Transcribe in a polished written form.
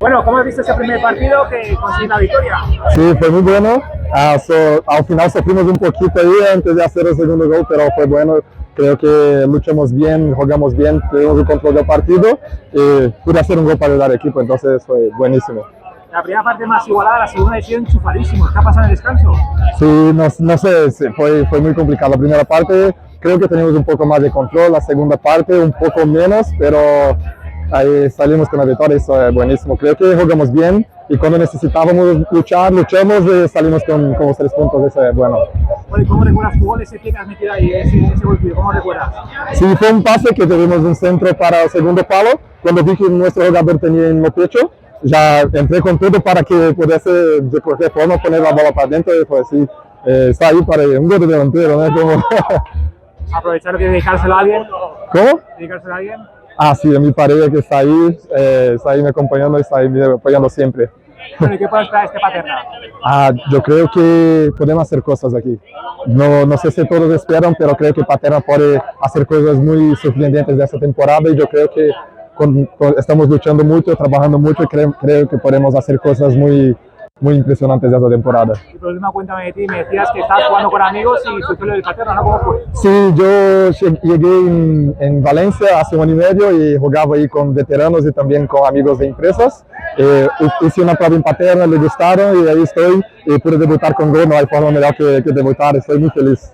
Bueno, ¿cómo has visto ese primer partido que consiguió la victoria? Sí, fue muy bueno. Al final sufrimos un poquito ahí antes de hacer el segundo gol, pero fue bueno. Creo que luchamos bien, jugamos bien, tuvimos el control del partido y pude hacer un gol para ayudar al equipo, entonces fue buenísimo. La primera parte más igualada, la segunda decisión enchufadísimo. ¿Qué ha pasado en el descanso? Sí, no sé, sí, fue muy complicado. La primera parte creo que teníamos un poco más de control, la segunda parte un poco menos, pero ahí salimos con la victoria, eso es buenísimo. Creo que jugamos bien y cuando necesitábamos luchar, luchamos y salimos con los 3 puntos, eso es bueno. Bueno, ¿y cómo recuerdas tu gol, ese pie que has metido ahí, ese gol tuyo? ¿Cómo recuerdas? Sí, fue un pase que tuvimos un centro para el segundo palo. Cuando vi que nuestro jugador tenía en el pecho, ya entré con todo para que pudiese de cualquier forma poner la bola para adentro y pues sí, está ahí para un gol de delantero, ¿no? Como... Aprovechar que dedicárselo a alguien. ¿Cómo? Dedicárselo a alguien. Ah, sí, a mi pareja que está ahí me acompañando y está ahí me apoyando siempre. Bueno, ¿y qué puede esperar este Paterna? Yo creo que podemos hacer cosas aquí. No sé si todos esperan, pero creo que Paterna puede hacer cosas muy sorprendentes de esta temporada y yo creo que estamos luchando mucho, trabajando mucho y creo que podemos hacer cosas muy impresionantes de esta temporada. Y por último, cuéntame de ti, me decías que estabas jugando con amigos y surgió lo del Paterna, ¿no? ¿Cómo fue? Sí, yo llegué en Valencia hace 1 año y medio y jugaba ahí con veteranos y también con amigos de empresas. Hice una prueba en Paterna, le gustaron y ahí estoy y pude debutar con gol, no hay forma mejor que debutar, estoy muy feliz.